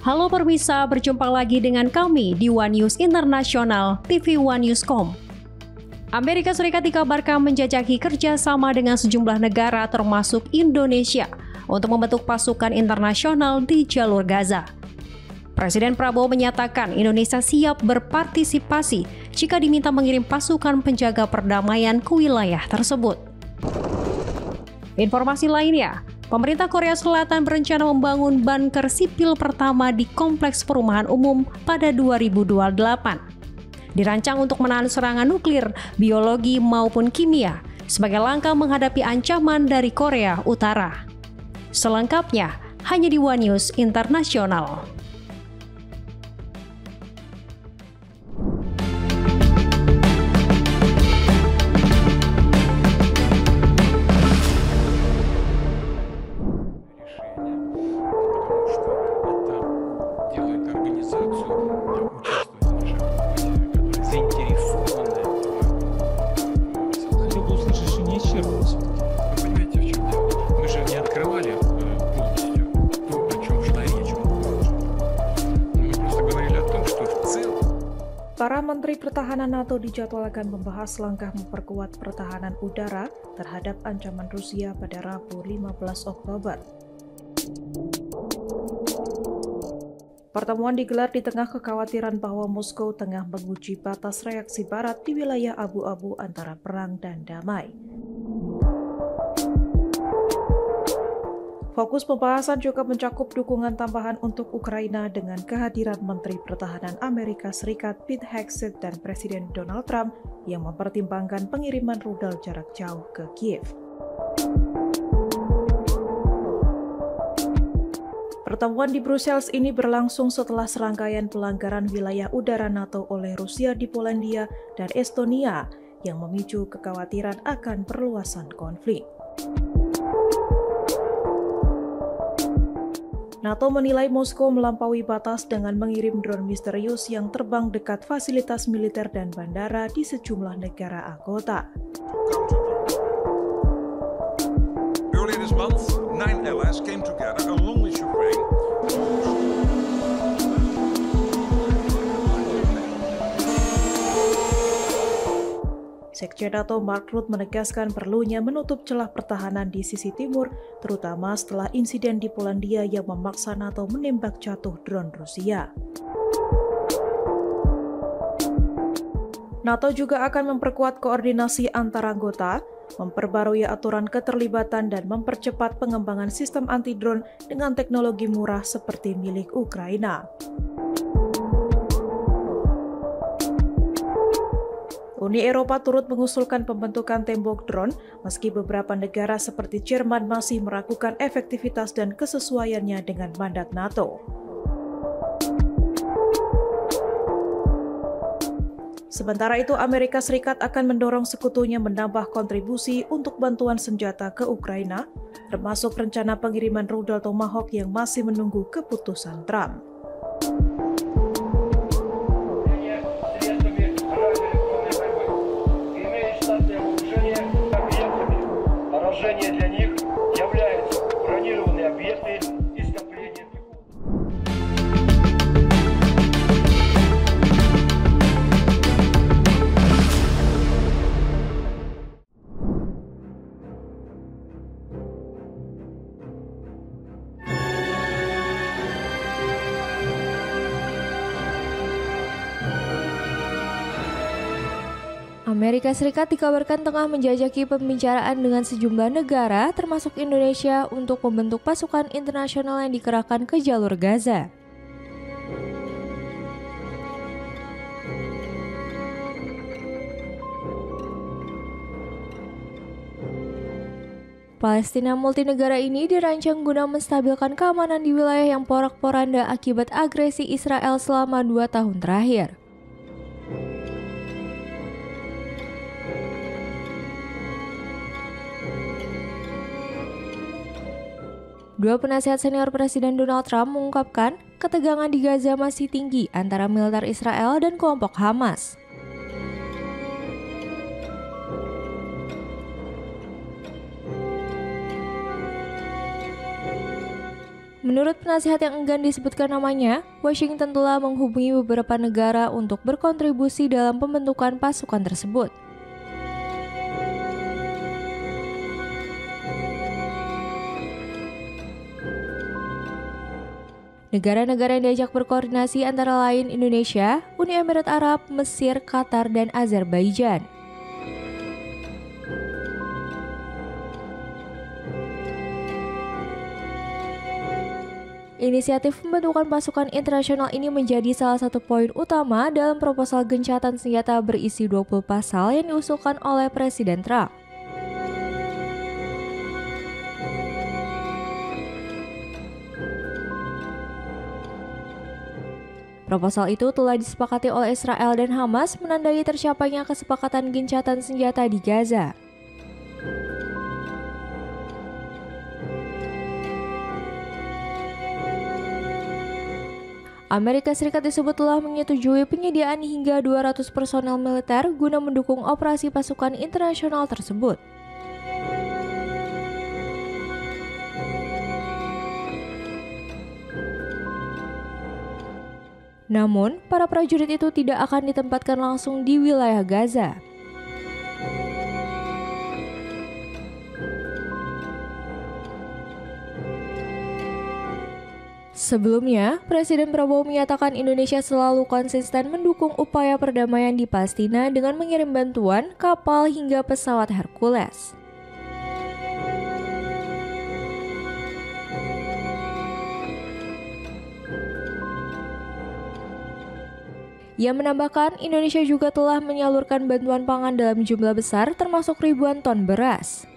Halo pemirsa, berjumpa lagi dengan kami di One News Internasional TV One Newscom. Amerika Serikat dikabarkan menjajaki kerjasama dengan sejumlah negara termasuk Indonesia untuk membentuk pasukan internasional di jalur Gaza. Presiden Prabowo menyatakan Indonesia siap berpartisipasi jika diminta mengirim pasukan penjaga perdamaian ke wilayah tersebut. Informasi lainnya, pemerintah Korea Selatan berencana membangun bunker sipil pertama di kompleks perumahan umum pada 2028. Dirancang untuk menahan serangan nuklir, biologi maupun kimia sebagai langkah menghadapi ancaman dari Korea Utara. Selengkapnya hanya di One News Internasional. Para Menteri Pertahanan NATO dijadwalkan membahas langkah memperkuat pertahanan udara terhadap ancaman Rusia pada Rabu 15 Oktober. Pertemuan digelar di tengah kekhawatiran bahwa Moskow tengah menguji batas reaksi Barat di wilayah abu-abu antara perang dan damai. Fokus pembahasan juga mencakup dukungan tambahan untuk Ukraina dengan kehadiran Menteri Pertahanan Amerika Serikat Pete Hegseth dan Presiden Donald Trump yang mempertimbangkan pengiriman rudal jarak jauh ke Kiev. Pertemuan di Brussels ini berlangsung setelah serangkaian pelanggaran wilayah udara NATO oleh Rusia di Polandia dan Estonia yang memicu kekhawatiran akan perluasan konflik. NATO menilai Moskow melampaui batas dengan mengirim drone misterius yang terbang dekat fasilitas militer dan bandara di sejumlah negara anggota. Earlier this month, 9 allies came together along with Ukraine. Sekjen NATO Mark Rutte menegaskan perlunya menutup celah pertahanan di sisi timur, terutama setelah insiden di Polandia yang memaksa NATO menembak jatuh drone Rusia. NATO juga akan memperkuat koordinasi antar anggota, memperbarui aturan keterlibatan dan mempercepat pengembangan sistem anti-drone dengan teknologi murah seperti milik Ukraina. Uni Eropa turut mengusulkan pembentukan tembok drone, meski beberapa negara seperti Jerman masih meragukan efektivitas dan kesesuaiannya dengan mandat NATO. Sementara itu, Amerika Serikat akan mendorong sekutunya menambah kontribusi untuk bantuan senjata ke Ukraina, termasuk rencana pengiriman rudal Tomahawk yang masih menunggu keputusan Trump. Для них являются бронированные объекты и скопления пехоты. Amerika Serikat dikabarkan tengah menjajaki pembicaraan dengan sejumlah negara, termasuk Indonesia, untuk membentuk pasukan internasional yang dikerahkan ke jalur Gaza. Palestina multinegara ini dirancang guna menstabilkan keamanan di wilayah yang porak-poranda akibat agresi Israel selama 2 tahun terakhir. Dua penasihat senior Presiden Donald Trump mengungkapkan ketegangan di Gaza masih tinggi antara militer Israel dan kelompok Hamas. Menurut penasihat yang enggan disebutkan namanya, Washington telah menghubungi beberapa negara untuk berkontribusi dalam pembentukan pasukan tersebut. Negara-negara yang diajak berkoordinasi antara lain Indonesia, Uni Emirat Arab, Mesir, Qatar, dan Azerbaijan. Inisiatif pembentukan pasukan internasional ini menjadi salah satu poin utama dalam proposal gencatan senjata berisi 20 pasal yang diusulkan oleh Presiden Trump. Proposal itu telah disepakati oleh Israel dan Hamas menandai tercapainya kesepakatan gencatan senjata di Gaza. Amerika Serikat disebut telah menyetujui penyediaan hingga 200 personel militer guna mendukung operasi pasukan internasional tersebut. Namun, para prajurit itu tidak akan ditempatkan langsung di wilayah Gaza. Sebelumnya, Presiden Prabowo menyatakan Indonesia selalu konsisten mendukung upaya perdamaian di Palestina dengan mengirim bantuan, kapal, hingga pesawat Hercules. Ia menambahkan, Indonesia juga telah menyalurkan bantuan pangan dalam jumlah besar termasuk ribuan ton beras.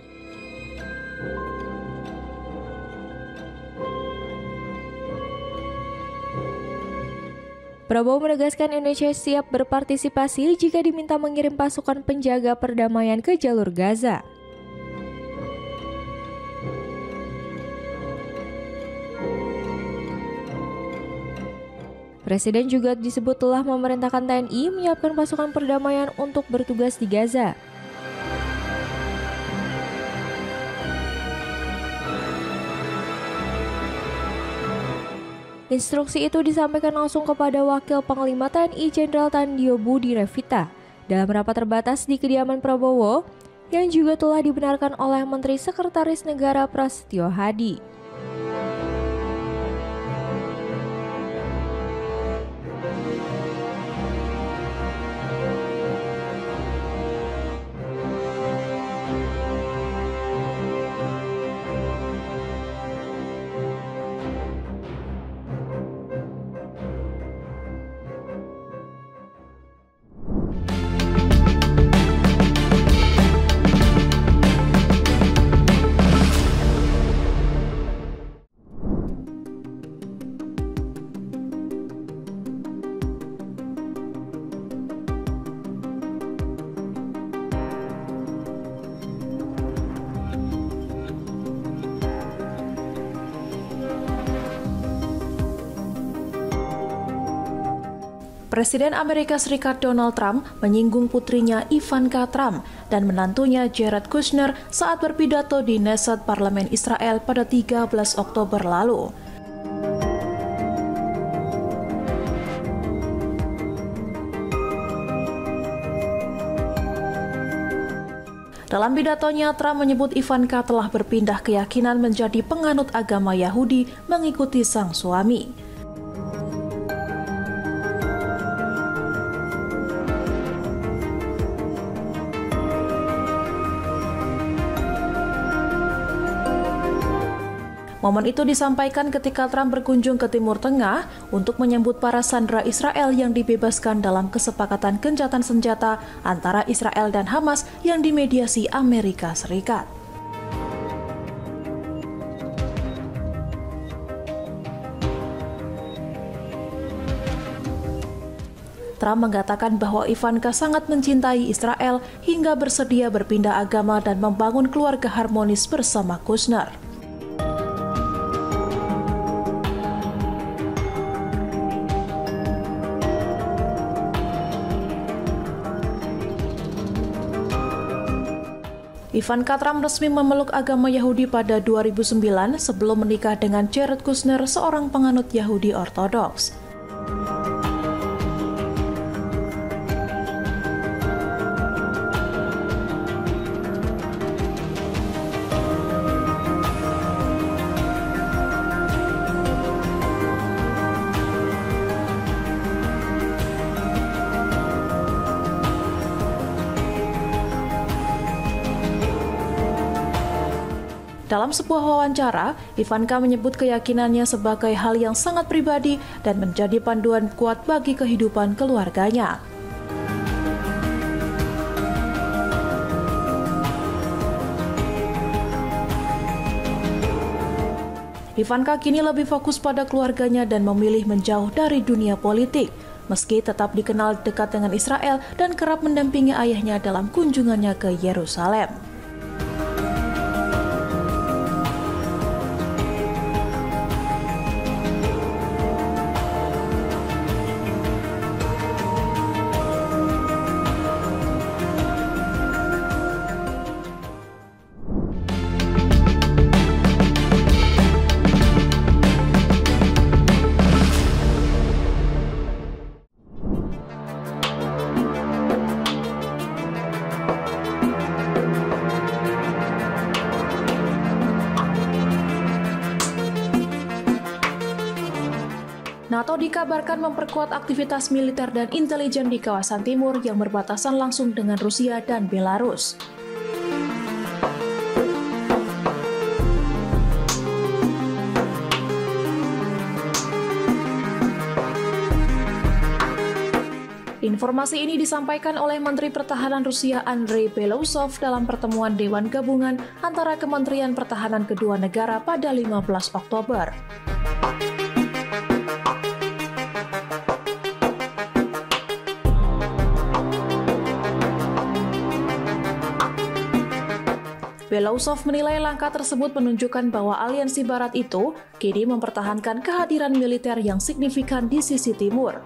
Prabowo menegaskan Indonesia siap berpartisipasi jika diminta mengirim pasukan penjaga perdamaian ke jalur Gaza. Presiden juga disebut telah memerintahkan TNI menyiapkan pasukan perdamaian untuk bertugas di Gaza. Instruksi itu disampaikan langsung kepada Wakil Panglima TNI Jenderal Tandio Budi Revita dalam rapat terbatas di kediaman Prabowo yang juga telah dibenarkan oleh Menteri Sekretaris Negara Prasetyo Hadi. Presiden Amerika Serikat Donald Trump menyinggung putrinya Ivanka Trump dan menantunya Jared Kushner saat berpidato di Knesset Parlemen Israel pada 13 Oktober lalu. Dalam pidatonya, Trump menyebut Ivanka telah berpindah keyakinan menjadi penganut agama Yahudi mengikuti sang suami. Momen itu disampaikan ketika Trump berkunjung ke Timur Tengah untuk menyambut para sandera Israel yang dibebaskan dalam kesepakatan gencatan senjata antara Israel dan Hamas yang dimediasi Amerika Serikat. Trump mengatakan bahwa Ivanka sangat mencintai Israel hingga bersedia berpindah agama dan membangun keluarga harmonis bersama Kushner. Ivanka Trump resmi memeluk agama Yahudi pada 2009 sebelum menikah dengan Jared Kushner, seorang penganut Yahudi Ortodoks. Dalam sebuah wawancara, Ivanka menyebut keyakinannya sebagai hal yang sangat pribadi dan menjadi panduan kuat bagi kehidupan keluarganya. Ivanka kini lebih fokus pada keluarganya dan memilih menjauh dari dunia politik, meski tetap dikenal dekat dengan Israel dan kerap mendampingi ayahnya dalam kunjungannya ke Yerusalem. NATO dikabarkan memperkuat aktivitas militer dan intelijen di kawasan timur yang berbatasan langsung dengan Rusia dan Belarus. Informasi ini disampaikan oleh Menteri Pertahanan Rusia Andrei Belousov dalam pertemuan Dewan Gabungan antara Kementerian Pertahanan kedua negara pada 15 Oktober. Belousov menilai langkah tersebut menunjukkan bahwa aliansi Barat itu kini mempertahankan kehadiran militer yang signifikan di sisi timur.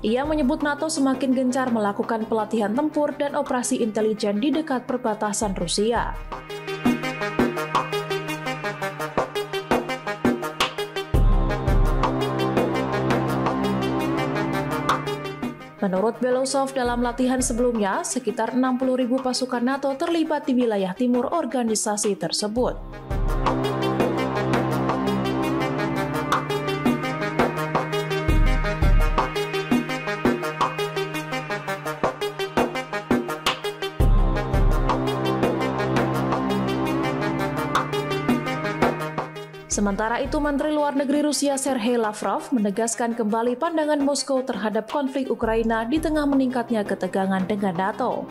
Ia menyebut NATO semakin gencar melakukan pelatihan tempur dan operasi intelijen di dekat perbatasan Rusia. Menurut Belousov, dalam latihan sebelumnya, sekitar 60.000 pasukan NATO terlibat di wilayah timur organisasi tersebut. Sementara itu, Menteri Luar Negeri Rusia Sergei Lavrov menegaskan kembali pandangan Moskow terhadap konflik Ukraina di tengah meningkatnya ketegangan dengan NATO.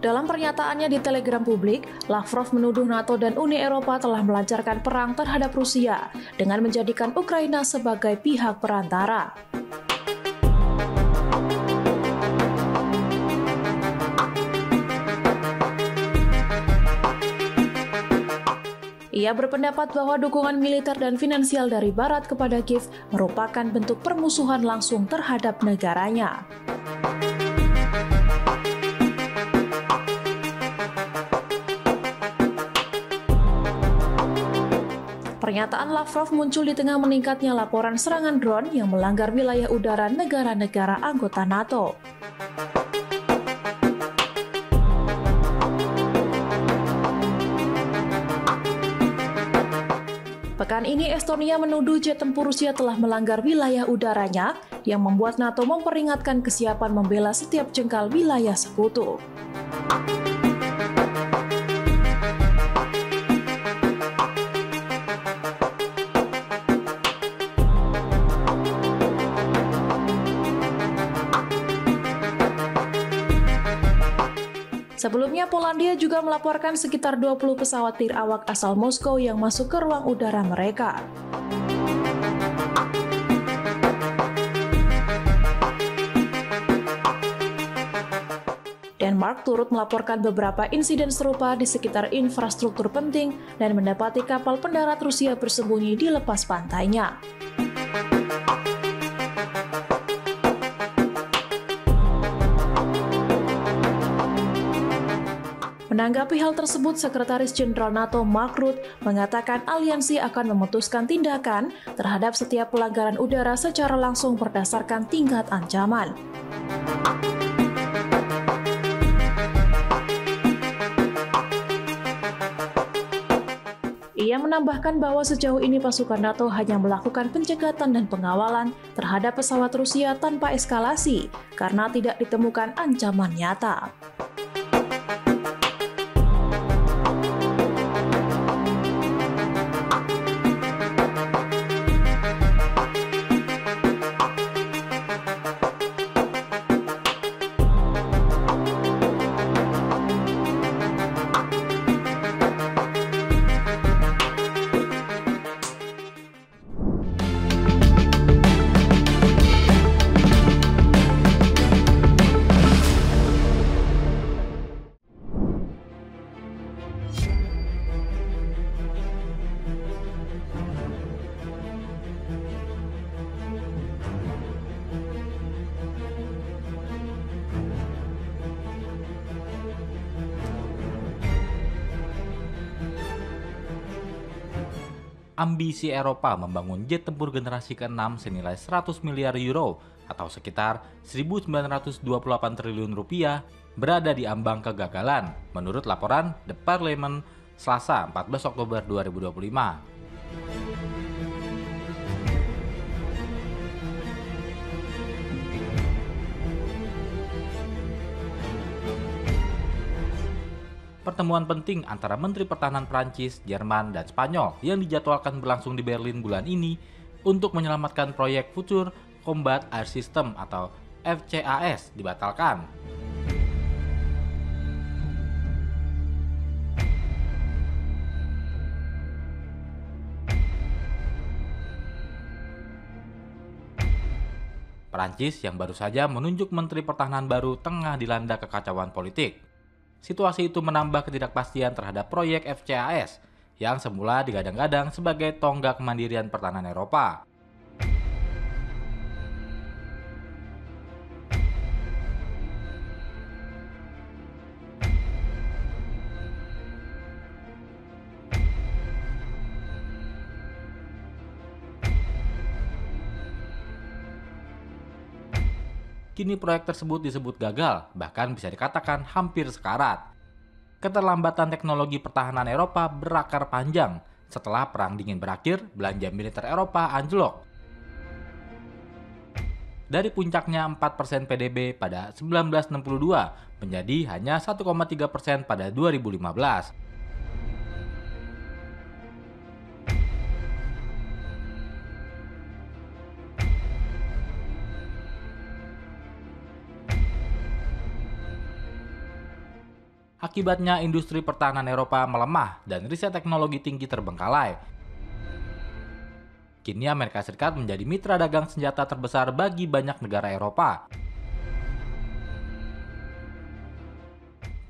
Dalam pernyataannya di Telegram publik, Lavrov menuduh NATO dan Uni Eropa telah melancarkan perang terhadap Rusia dengan menjadikan Ukraina sebagai pihak perantara. Ia berpendapat bahwa dukungan militer dan finansial dari Barat kepada Kiev merupakan bentuk permusuhan langsung terhadap negaranya. Pernyataan Lavrov muncul di tengah meningkatnya laporan serangan drone yang melanggar wilayah udara negara-negara anggota NATO. Pekan ini Estonia menuduh jet tempur Rusia telah melanggar wilayah udaranya yang membuat NATO memperingatkan kesiapan membela setiap jengkal wilayah sekutu. Sebelumnya, Polandia juga melaporkan sekitar 20 pesawat tirawak asal Moskow yang masuk ke ruang udara mereka. Denmark turut melaporkan beberapa insiden serupa di sekitar infrastruktur penting dan mendapati kapal pendarat Rusia bersembunyi di lepas pantainya. Menanggapi hal tersebut, Sekretaris Jenderal NATO Mark Rutte mengatakan aliansi akan memutuskan tindakan terhadap setiap pelanggaran udara secara langsung berdasarkan tingkat ancaman. Ia menambahkan bahwa sejauh ini pasukan NATO hanya melakukan pencegatan dan pengawalan terhadap pesawat Rusia tanpa eskalasi karena tidak ditemukan ancaman nyata. Ambisi Eropa membangun jet tempur generasi ke-6 senilai 100 miliar euro atau sekitar 1.928 triliun rupiah berada di ambang kegagalan, menurut laporan The Parliament Selasa 14 Oktober 2025. Pertemuan penting antara Menteri Pertahanan Prancis, Jerman, dan Spanyol yang dijadwalkan berlangsung di Berlin bulan ini untuk menyelamatkan proyek Future Combat Air System atau FCAS dibatalkan. Prancis yang baru saja menunjuk Menteri Pertahanan baru tengah dilanda kekacauan politik. Situasi itu menambah ketidakpastian terhadap proyek FCAS yang semula digadang-gadang sebagai tonggak kemandirian pertahanan Eropa. Kini proyek tersebut disebut gagal, bahkan bisa dikatakan hampir sekarat. Keterlambatan teknologi pertahanan Eropa berakar panjang. Setelah Perang Dingin berakhir, belanja militer Eropa anjlok. Dari puncaknya 4% PDB pada 1962 menjadi hanya 1,3% pada 2015. Akibatnya industri pertahanan Eropa melemah dan riset teknologi tinggi terbengkalai. Kini Amerika Serikat menjadi mitra dagang senjata terbesar bagi banyak negara Eropa,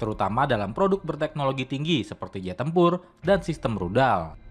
terutama dalam produk berteknologi tinggi seperti jet tempur dan sistem rudal.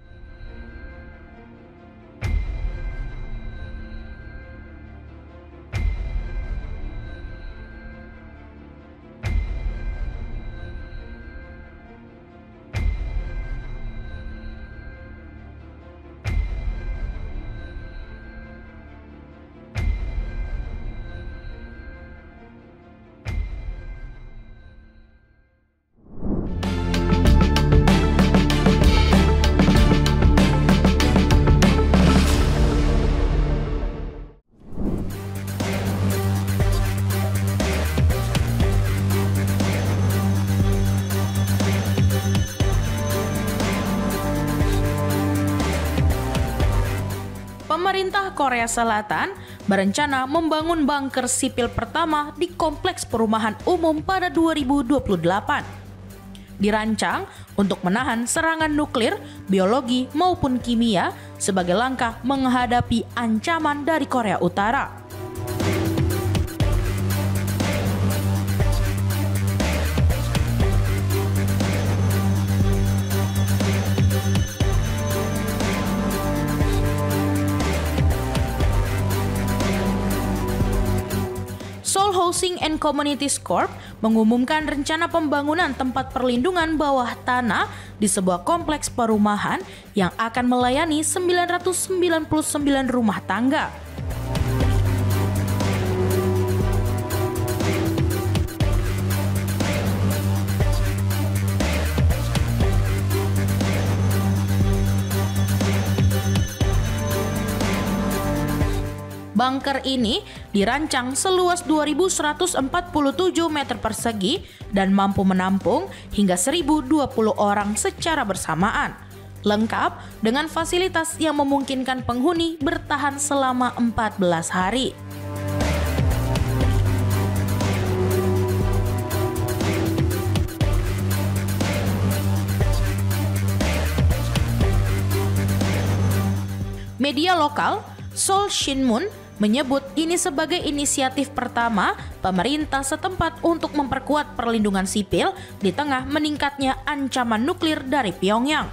Pemerintah Korea Selatan berencana membangun bunker sipil pertama di kompleks perumahan umum pada 2028. Dirancang untuk menahan serangan nuklir, biologi maupun kimia sebagai langkah menghadapi ancaman dari Korea Utara. Housing and Communities Corp mengumumkan rencana pembangunan tempat perlindungan bawah tanah di sebuah kompleks perumahan yang akan melayani 999 rumah tangga. Bunker ini dirancang seluas 2.147 meter persegi dan mampu menampung hingga 1.020 orang secara bersamaan. Lengkap dengan fasilitas yang memungkinkan penghuni bertahan selama 14 hari. Media lokal Seoul Shinmun menyebut ini sebagai inisiatif pertama pemerintah setempat untuk memperkuat perlindungan sipil di tengah meningkatnya ancaman nuklir dari Pyongyang.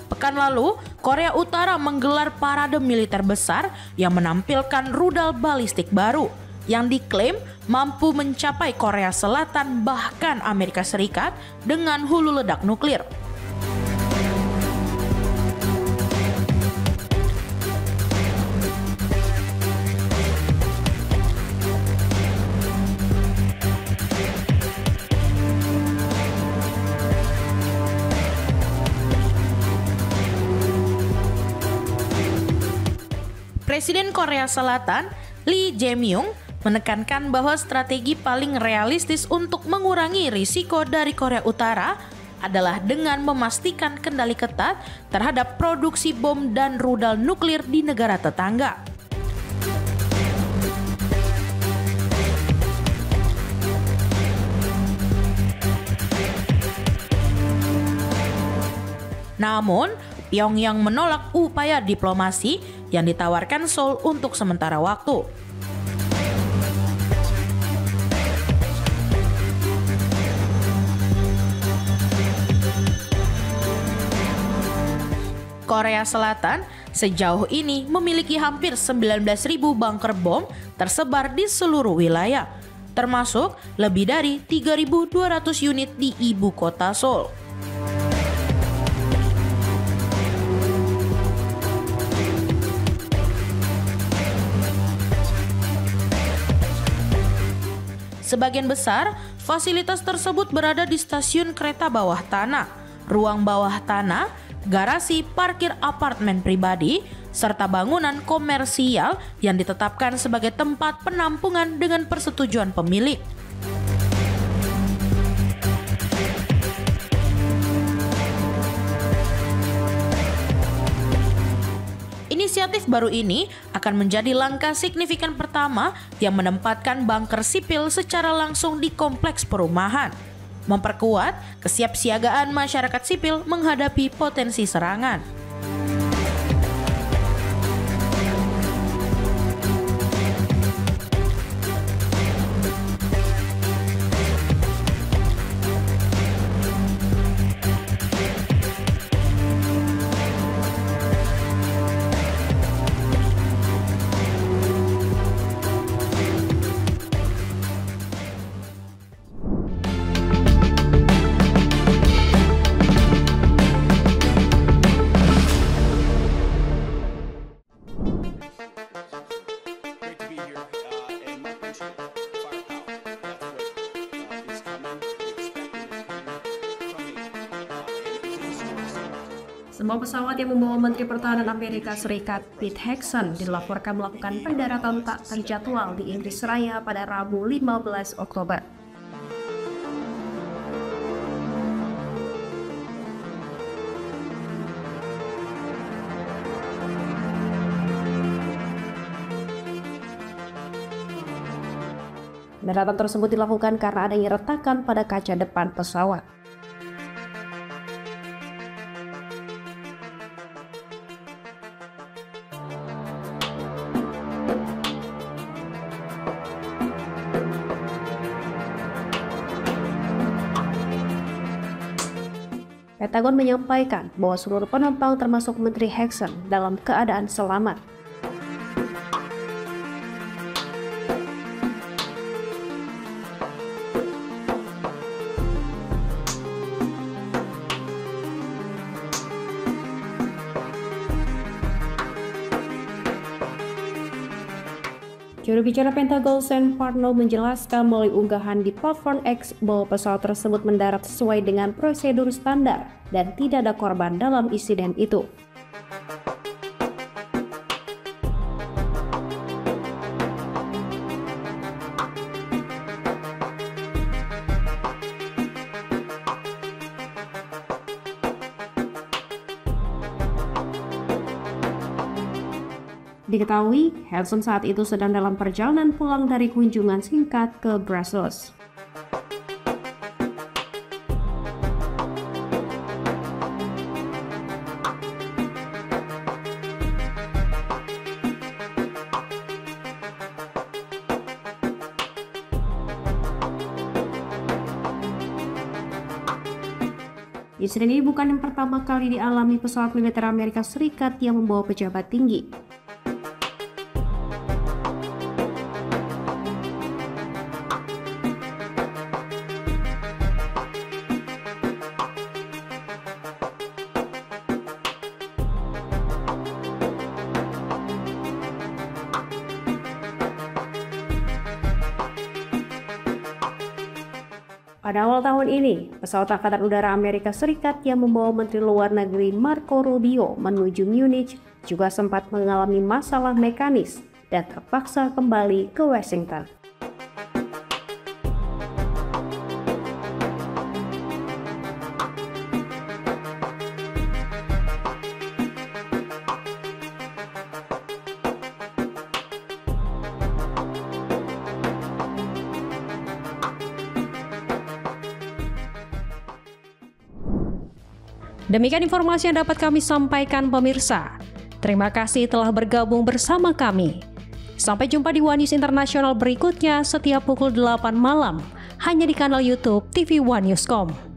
Pekan lalu, Korea Utara menggelar parade militer besar yang menampilkan rudal balistik baru yang diklaim mampu mencapai Korea Selatan bahkan Amerika Serikat dengan hulu ledak nuklir. Presiden Korea Selatan Lee Jae-myung menekankan bahwa strategi paling realistis untuk mengurangi risiko dari Korea Utara adalah dengan memastikan kendali ketat terhadap produksi bom dan rudal nuklir di negara tetangga. Namun, Pyongyang menolak upaya diplomasi yang ditawarkan Seoul untuk sementara waktu. Korea Selatan sejauh ini memiliki hampir 19.000 bunker bom tersebar di seluruh wilayah, termasuk lebih dari 3.200 unit di ibu kota Seoul. Sebagian besar fasilitas tersebut berada di stasiun kereta bawah tanah, ruang bawah tanah, garasi parkir apartemen pribadi, serta bangunan komersial yang ditetapkan sebagai tempat penampungan dengan persetujuan pemilik. Inisiatif baru ini akan menjadi langkah signifikan pertama yang menempatkan bunker sipil secara langsung di kompleks perumahan, memperkuat kesiapsiagaan masyarakat sipil menghadapi potensi serangan. Semua pesawat yang membawa Menteri Pertahanan Amerika Serikat Pete Hegseth dilaporkan melakukan pendaratan tak terjadwal di Inggris Raya pada Rabu 15 Oktober. Pendaratan tersebut dilakukan karena adanya retakan pada kaca depan pesawat. Pentagon menyampaikan bahwa seluruh penumpang termasuk Menteri Hexen dalam keadaan selamat. Juru bicara Pentagon Sean Parnell menjelaskan melalui unggahan di platform X bahwa pesawat tersebut mendarat sesuai dengan prosedur standar dan tidak ada korban dalam insiden itu. Diketahui, Hansen saat itu sedang dalam perjalanan pulang dari kunjungan singkat ke Brussels. Insiden ini bukan yang pertama kali dialami pesawat militer Amerika Serikat yang membawa pejabat tinggi. Pada awal tahun ini, pesawat Angkatan Udara Amerika Serikat yang membawa Menteri Luar Negeri Marco Rubio menuju Munich juga sempat mengalami masalah mekanis dan terpaksa kembali ke Washington. Demikian informasi yang dapat kami sampaikan pemirsa. Terima kasih telah bergabung bersama kami. Sampai jumpa di One News Internasional berikutnya setiap pukul 8 malam hanya di kanal YouTube TV One Newscom.